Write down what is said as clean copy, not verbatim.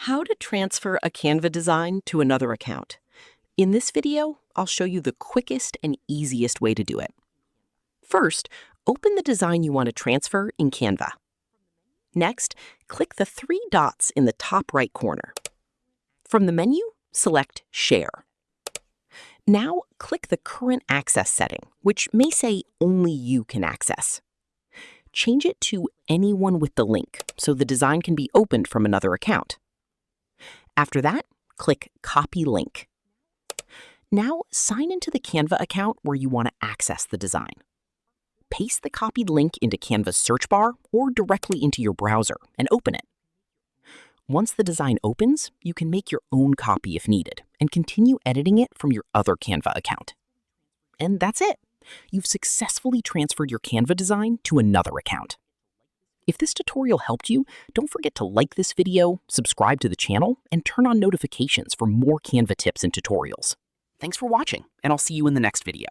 How to transfer a Canva design to another account. In this video, I'll show you the quickest and easiest way to do it. First, open the design you want to transfer in Canva. Next, click the three dots in the top right corner. From the menu, select Share. Now, click the Current Access setting, which may say only you can access. Change it to Anyone with the link so the design can be opened from another account. After that, click Copy Link. Now, sign into the Canva account where you want to access the design. Paste the copied link into Canva's search bar or directly into your browser and open it. Once the design opens, you can make your own copy if needed and continue editing it from your other Canva account. And that's it. You've successfully transferred your Canva design to another account. If this tutorial helped you, don't forget to like this video, subscribe to the channel, and turn on notifications for more Canva tips and tutorials. Thanks for watching, and I'll see you in the next video.